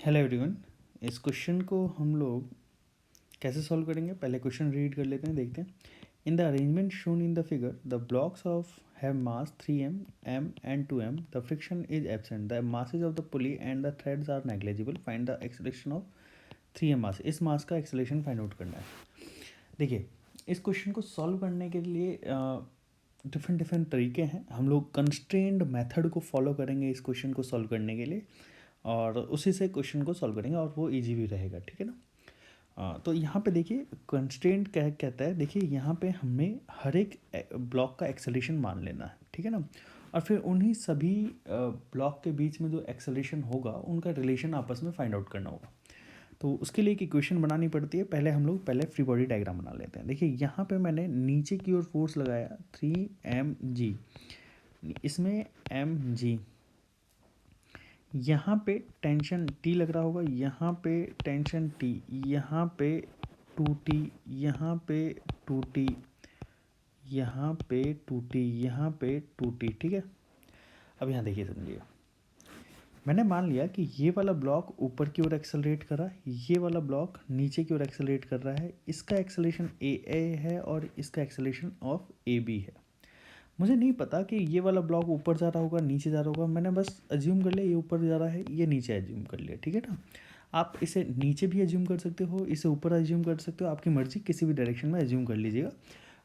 Hello everyone. इस question को हम लोग कैसे सॉल्व करेंगे, पहले क्वेश्चन रीड कर लेते हैं, देखते हैं। In the arrangement shown in the figure the blocks of have mass 3m, m and 2m. The friction is absent. The masses of the pulley and the threads are negligible. Find the acceleration of 3m mass. इस mass का acceleration find out करना है। देखिए, इस question को solve करने के लिए डिफरेंट डिफरेंट तरीके हैं। हम लोग कंस्ट्रेंड मेथड को फॉलो करेंगे इस क्वेश्चन को सॉल्व करने के लिए, और उसी से क्वेश्चन को सॉल्व करेंगे और वो इजी भी रहेगा, ठीक है ना। तो यहाँ पे देखिए कंस्ट्रेंट क्या कहता है। देखिए यहाँ पे हमें हर एक ब्लॉक का एक्सेलरेशन मान लेना है, ठीक है ना। और फिर उन्हीं सभी ब्लॉक के बीच में जो एक्सेलरेशन होगा उनका रिलेशन आपस में फाइंड आउट करना होगा। तो उसके लिए एक इक्वेशन बनानी पड़ती है। पहले हम लोग फ्री बॉडी डायग्राम बना लेते हैं। देखिए यहाँ पे मैंने नीचे की ओर फोर्स लगाया 3mg, इसमें mg, यहाँ पे टेंशन T लग रहा होगा, यहाँ पे टेंशन T, यहाँ पे 2T, यहाँ पे 2T, यहाँ पे 2T, यहाँ पे 2T, ठीक है। अब यहाँ देखिए, समझिए, मैंने मान लिया कि ये वाला ब्लॉक ऊपर की ओर एक्सेलरेट कर रहा है, ये वाला ब्लॉक नीचे की ओर एक्सेलरेट कर रहा है। इसका एक्सेलरेशन AA है और इसका एक्सेलरेशन ऑफ AB है। मुझे नहीं पता कि ये वाला ब्लॉक ऊपर जा रहा होगा नीचे जा रहा होगा, मैंने बस अज्यूम कर लिया ये ऊपर जा रहा है, ये नीचे अज्यूम कर लिया, ठीक है ना। आप इसे नीचे भी अज्यूम कर सकते हो, इसे ऊपर अज्यूम कर सकते हो, आपकी मर्जी, किसी भी डायरेक्शन में अज्यूम कर लीजिएगा।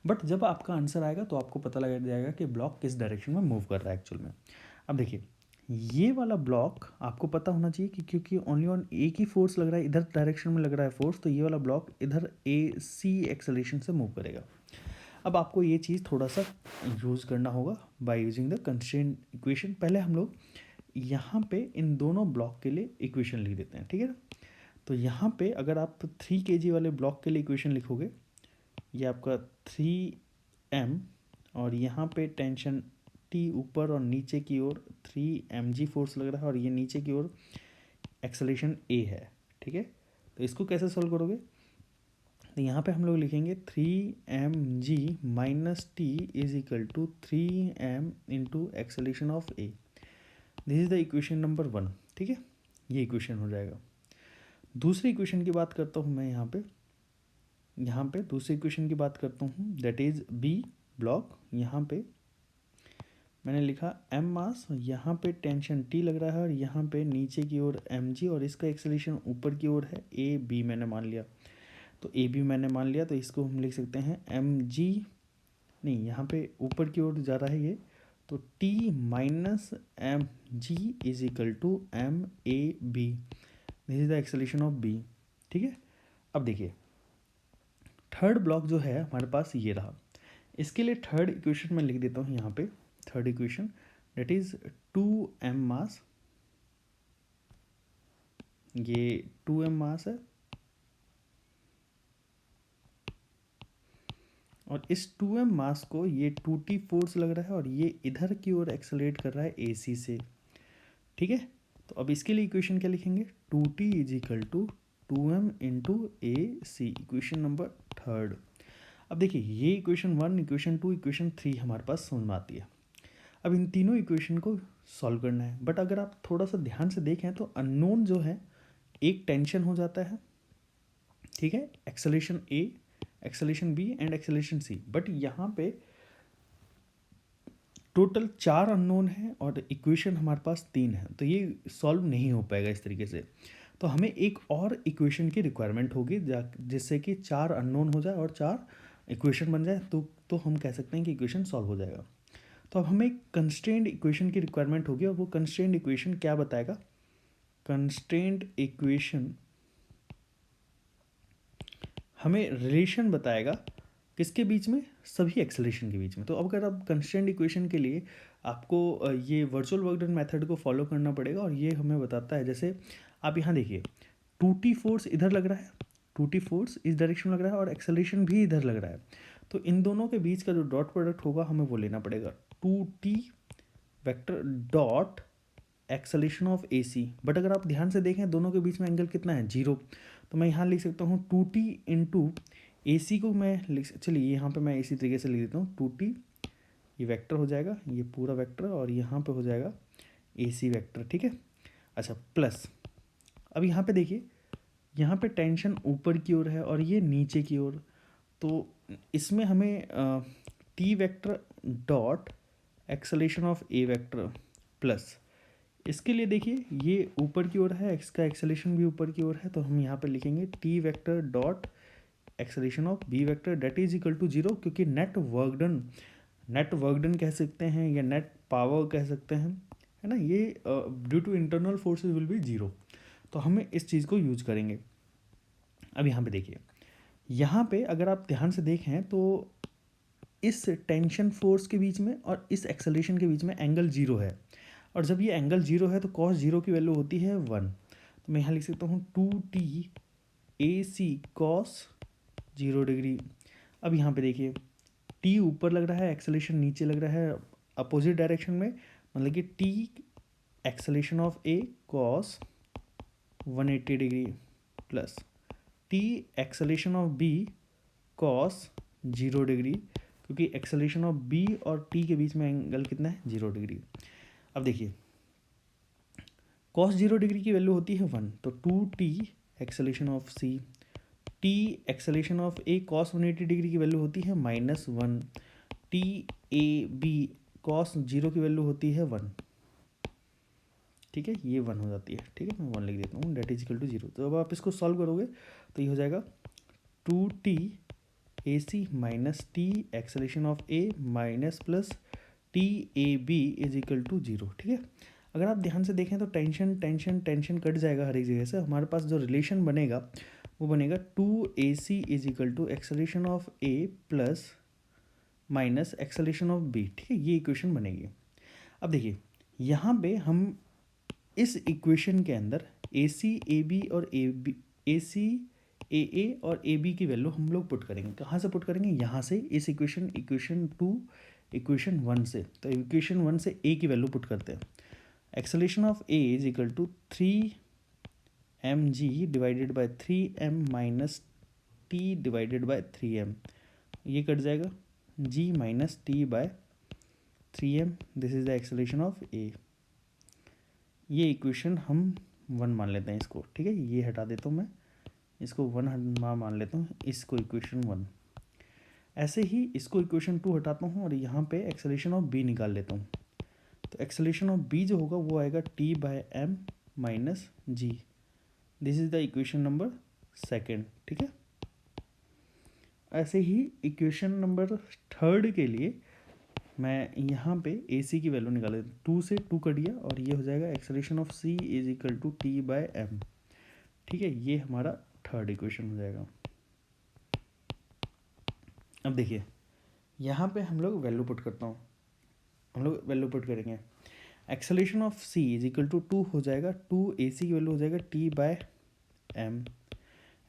बट जब आपका आंसर आएगा तो आपको पता लग जाएगा कि ब्लॉक किस डायरेक्शन में मूव कर रहा है एक्चुअल में। अब देखिए, ये वाला ब्लॉक आपको पता होना चाहिए कि क्योंकि ओनली ऑन एक ही फोर्स लग रहा है, इधर डायरेक्शन में लग रहा है फोर्स, तो ये वाला ब्लॉक इधर AC एक्सेलरेशन से मूव करेगा। अब आपको ये चीज़ थोड़ा सा यूज़ करना होगा by using the constraint equation. पहले हम लोग यहाँ पे इन दोनों ब्लॉक के लिए इक्वेशन लिख देते हैं, ठीक है ना। तो यहाँ पे अगर आप 3 kg वाले ब्लॉक के लिए इक्वेशन लिखोगे, ये आपका 3m, और यहाँ पे टेंशन T ऊपर और नीचे की ओर 3mg फोर्स लग रहा है, और ये नीचे की ओर एक्सेलरेशन A है, ठीक है। तो इसको कैसे सॉल्व करोगे, तो यहाँ पे हम लोग लिखेंगे 3mg minus T is equal to 3m into acceleration of A। This is the equation number 1, ठीक है। ये इक्वेशन हो जाएगा। दूसरी इक्वेशन की बात करता हूँ मैं यहाँ पे दूसरी इक्वेशन की बात करता हूँ, दैट इज B ब्लॉक। यहाँ पे मैंने लिखा m मास, यहाँ पे टेंशन T लग रहा है, और यहाँ पे नीचे की ओर mg, और इसका एक्सेलरेशन ऊपर की ओर है AB मैंने मान लिया। तो AB मैंने मान लिया, तो इसको हम लिख सकते हैं mg, नहीं, यहाँ पे ऊपर की ओर जा रहा है ये, तो T minus mg is equal to MAB। This is the acceleration of B, ठीक है। अब देखिए, थर्ड ब्लॉक जो है हमारे पास ये रहा। इसके लिए थर्ड इक्वेशन मैं लिख देता हूँ यहाँ पे। Third equation that is 2m मास, ये 2m मास है, और इस 2m मास को ये 2T फोर्स लग रहा है, और ये इधर की ओर एक्सेलरेट कर रहा है AC से, ठीक है। तो अब इसके लिए इक्वेशन क्या लिखेंगे, 2T is equal to 2m into AC, equation number third. अब देखिए, ये इक्वेशन 1, इक्वेशन 2, इक्वेशन 3 हमारे पास समझ में आती है। अब इन तीनों इक्वेशन को सॉल्व करना है। बट अगर आप थोड़ा सा ध्यान से देखें तो अननोन जो है एक टेंशन हो जाता है, ठीक है, acceleration A, acceleration B and acceleration C। But यहाँ पे टोटल 4 अननोन है और इक्वेशन हमारे पास 3 है, तो ये सॉल्व नहीं हो पाएगा इस तरीके से। तो हमें एक और इक्वेशन की रिक्वायरमेंट होगी जिससे कि 4 अननोन हो जाए और 4 इक्वेशन बन जाए, तो हम कह सकते हैं कि इक्वेशन सॉल्व हो जाएगा। तो अब हमें एक कंस्ट्रेंट इक्वेशन की रिक्वायरमेंट होगी, और वो कंस्ट्रेंट इक्वेशन क्या बताएगा, कंस्ट्रेंट इक्वेशन हमें रिलेशन बताएगा किसके बीच में, सभी एक्सेलरेशन के बीच में। तो अब अगर आप कंस्ट्रेंट इक्वेशन के लिए आपको ये वर्चुअल वर्क डन मेथड को फॉलो करना पड़ेगा, और ये हमें बताता है, जैसे आप यहाँ देखिए 2T फोर्स इधर लग रहा है, 2T फोर्स इस डायरेक्शन में लग रहा है, और एक्सेलरेशन भी इधर लग रहा है। तो इन दोनों के बीच का जो डॉट प्रोडक्ट होगा हमें वो लेना पड़ेगा, 2T vector dot acceleration of AC। But अगर आप ध्यान से देखें दोनों के बीच में एंगल कितना है, 0। तो मैं यहाँ लिख सकता हूँ 2T इंटू AC को मैं चलिए यहाँ पे मैं इसी तरीके से लिख देता हूँ 2T, ये वेक्टर हो जाएगा, ये पूरा वेक्टर, और यहाँ पे हो जाएगा AC वेक्टर, ठीक है। अच्छा, प्लस अब यहाँ पे देखिए, यहाँ पे टेंशन ऊपर की ओर है और ये नीचे की ओर, तो इसमें हमें T vector dot acceleration of A vector plus, इसके लिए देखिए ये ऊपर की ओर है, एक्स का एक्सेलेरेशन भी ऊपर की ओर है, तो हम यहाँ पे लिखेंगे T vector dot acceleration of B vector that is equal to zero, क्योंकि नेट वर्क डन कह सकते हैं या नेट पावर कह सकते हैं, है ना, ये due to internal forces will be zero, तो हमें इस चीज़ को यूज करेंगे। अब यहाँ पे देखिए, यहाँ पे अगर आप ध्यान से देखें तो इस टेंशन फोर्स के बीच में और इस एक्सेलरेशन के बीच में एंगल जीरो है, और जब ये एंगल जीरो है तो कॉस जीरो की वैल्यू होती है 1, तो मैं यहाँ लिख सकता हूँ 2t AC कॉस 0 डिग्री। अब यहाँ पे देखिए, टी ऊपर लग रहा है, एक्सेलरेशन नीचे लग रहा है अपोजिट डायरेक्शन में, मतलब कि T acceleration of A cos 180 degree plus T acceleration of B cos 0 degree, क्योंकि एक्सेलरेशन ऑफ बी और टी के बीच में एंगल कितना है 0 डिग्री। अब देखिए कॉस 0 डिग्री की वैल्यू होती है 1, तो 2t acceleration of C, T acceleration of A cos 180 degree की वैल्यू होती है -1, टी ए बी कॉस 0 की वैल्यू होती है 1, ठीक है, ये 1 हो जाती है, ठीक है, मैं 1 लिख देता हूँ, डेट इज इक्वल टू 0। तो अब आप इसको सॉल्व करोगे तो ये हो जाएगा 2t AC minus T acceleration of A minus plus T A B is equal to 0, ठीक है। अगर आप ध्यान से देखें तो टेंशन टेंशन टेंशन कट जाएगा हर एक जगह से, हमारे पास जो रिलेशन बनेगा वो बनेगा 2AC is equal to acceleration of A plus minus acceleration of B, ठीक है, ये इक्वेशन बनेगी। अब देखिए यहाँ पे हम इस इक्वेशन के अंदर AC AB और AC AA और AB की वैल्यू हम लोग पुट करेंगे, कहाँ से पुट करेंगे, यहाँ से, इस इक्वेशन 2 इक्वेशन 1 से, तो इक्वेशन 1 से A की वैल्यू पुट करते हैं। Acceleration of A is equal to 3mg divided by 3m minus T divided by 3m, ये कट जाएगा g minus T by 3m, this is the acceleration of A। ये equation हम 1 मान लेते हैं इसको, ठीक है, ये हटा देता हूँ मैं, इसको 1 मान लेता हूँ, इसको इक्वेशन 1। ऐसे ही इसको इक्वेशन 2 हटाता हूँ और यहाँ पे एक्सेलरेशन ऑफ बी निकाल लेता हूँ, तो एक्सेलरेशन ऑफ बी जो होगा वो आएगा T by M minus G, this is the equation number 2, ठीक है। ऐसे ही इक्वेशन नंबर 3 के लिए मैं यहाँ पे ए सी की वैल्यू निकाल देता हूँ, 2 से 2 कट गया और ये हो जाएगा acceleration of C is equal to T by M, ठीक है, ये हमारा 3rd इक्वेशन हो जाएगा। अब देखिए यहाँ पे हम लोग वैल्यू पुट करता हूँ, हम लोग वैल्यू पुट करेंगे, acceleration of C is equal to 2 हो जाएगा, 2AC की वैल्यू हो जाएगा T by M,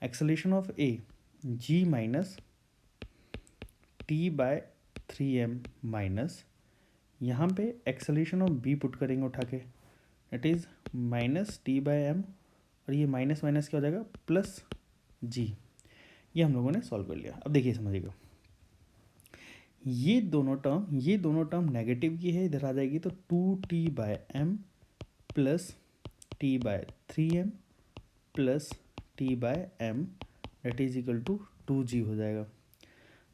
acceleration of A G minus T by 3m minus, यहाँ पे एक्सेलरेशन ऑफ बी पुट करेंगे उठा के, it is minus T by M, और ये माइनस माइनस क्या हो जाएगा प्लस जी, ये हम लोगों ने सॉल्व कर लिया। अब देखिए समझिएगा, ये दोनों टर्म नेगेटिव की है, इधर आ जाएगी, तो 2t by M plus T by 3m plus T by M that is equal to 2g हो जाएगा।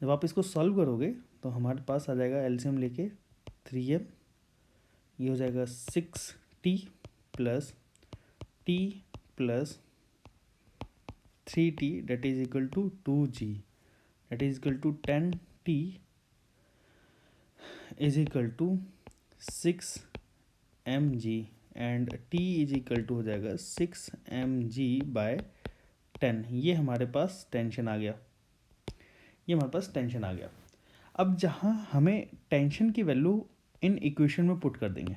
जब आप इसको सॉल्व करोगे तो हमारे पास आ जाएगा एलसीएम लेके 3m, ये हो जाएगा 6t plus t plus 3t that is equal to 2g, that is equal to 10t is equal to 6mg and t is equal to हो जाएगा 6mg बाय 10, ये हमारे पास टेंशन आ गया, ये हमारे पास टेंशन आ गया। अब जहाँ हमें टेंशन की वैल्यू इन इक्वेशन में पुट कर देंगे,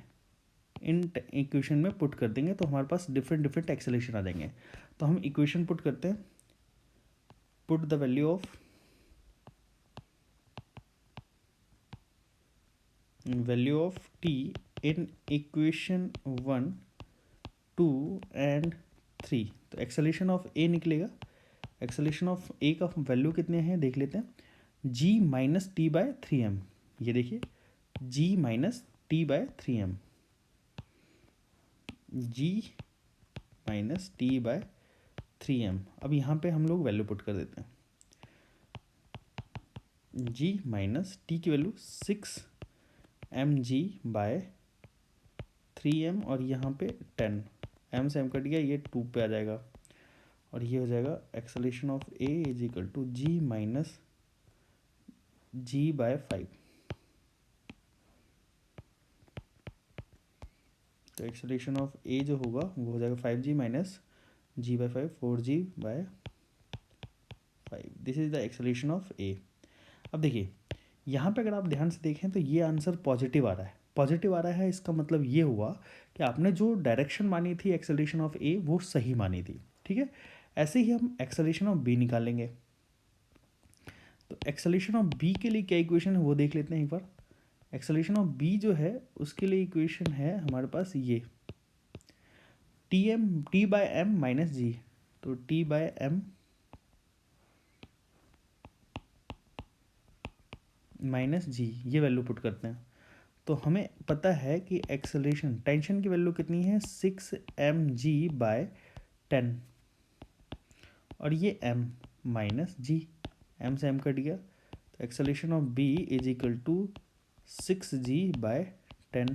इन इक्वेशन में पुट कर देंगे तो हमारे पास डिफरेंट एक्सेलरेशन आ जाएंगे, तो हम इक्वेशन पुट करते हैं, put the value of t in equation 1, 2 and 3, तो एक्सेलरेशन ऑफ ए निकलेगा, एक्सेलरेशन ऑफ ए का वैल्यू कितने हैं देख लेते हैं, g minus T by 3m, ये देखिए g minus T by 3m, g minus T by 3m। अब यहाँ पे हम लोग वैल्यू पुट कर देते हैं, g माइनस टी की वैल्यू 6mg बाय 3m और यहाँ पे 10, m से m कट गया, ये 2 पे आ जाएगा और ये हो जाएगा acceleration of a is equal to g minus g by 5। तो एक्सेलरेशन ऑफ a जो होगा वो हो जाएगा 5g minus g by 5, 4g by 5। This is the acceleration of a। अब देखिए यहाँ पे अगर आप ध्यान से देखें तो ये आंसर पॉजिटिव आ रहा है। पॉजिटिव आ रहा है इसका मतलब ये हुआ कि आपने जो डायरेक्शन मानी थी एक्सेलरेशन ऑफ a वो सही मानी थी, ठीक है। ऐसे ही हम एक्सेलरेशन ऑफ b निकालेंगे। तो एक्सेलरेशन ऑफ b के लिए क्या इक्वेशन है वो देख लेते हैं एक बार। एक्सेलरेशन ऑफ b जो है उसके लिए इक्वेशन है हमारे पास ये टी बाय एम माइनस जी। तो टी बाय एम माइनस जी, ये वैल्यू पुट करते हैं। तो हमें पता है कि एक्सेलरेशन टेंशन की वैल्यू कितनी है 6mg बाय 10 और ये m माइनस जी, m से m कट गया। तो acceleration of b is equal to 6g by 10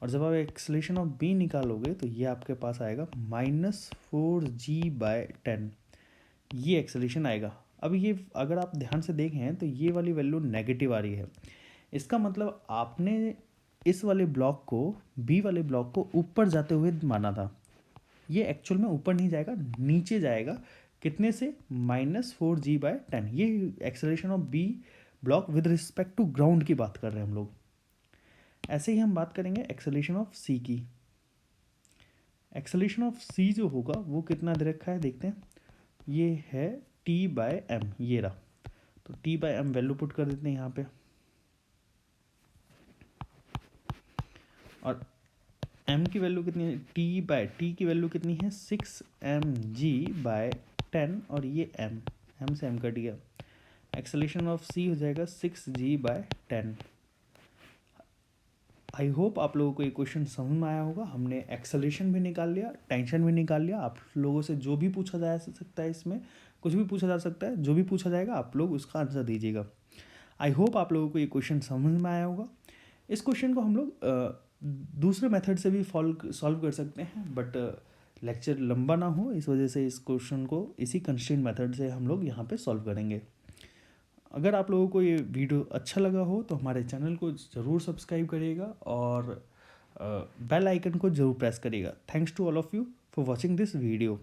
और जब आप एक्सेलरेशन ऑफ b निकालोगे तो ये आपके पास आएगा -4g बाय 10, ये एक्सेलरेशन आएगा। अब ये अगर आप ध्यान से देखें तो ये वाली वैल्यू नेगेटिव आ रही है, इसका मतलब आपने इस वाले ब्लॉक को बी वाले ब्लॉक को ऊपर जाते हुए माना था। ये एक्चुअल में ऊपर नहीं जाएगा, नीचे जाएगा। कितने से? -4g by 10। ये acceleration of B block with respect to ground की बात कर रहे हैं हम लोग। ऐसे ही हम बात करेंगे एक्सेलरेशन ऑफ सी की। एक्सेलरेशन ऑफ सी जो होगा वो कितना दे रखा है देखते हैं। ये है टी बाय एम, ये रहा। तो T by M value put कर देते हैं यहाँ पे और m की वैल्यू कितनी है? टी की वैल्यू कितनी है 6mg बाय 10 और ये m से m कट गया। एक्सेलरेशन ऑफ c हो जाएगा 6g बाय 10। आई होप आप लोगों को ये क्वेश्चन समझ में आया होगा। हमने एक्सेलरेशन भी निकाल लिया, टेंशन भी निकाल लिया। आप लोगों से जो भी पूछा जा सकता है, इसमें कुछ भी पूछा जा सकता है, जो भी पूछा जाएगा आप लोग उसका आंसर दीजिएगा। आई होप आप लोगों को ये क्वेश्चन समझ में आया होगा। इस क्वेश्चन को हम लोग दूसरे मेथड से भी सॉल्व कर सकते हैं, बट लेक्चर लंबा ना हो इस वजह से इस क्वेश्चन को इसी कंस्ट्रेंट मेथड से हम लोग यहाँ पे सॉल्व करेंगे। अगर आप लोगों को ये वीडियो अच्छा लगा हो तो हमारे चैनल को ज़रूर सब्सक्राइब करिएगा और बेल आइकन को ज़रूर प्रेस करिएगा। Thanks to all of you for watching this video.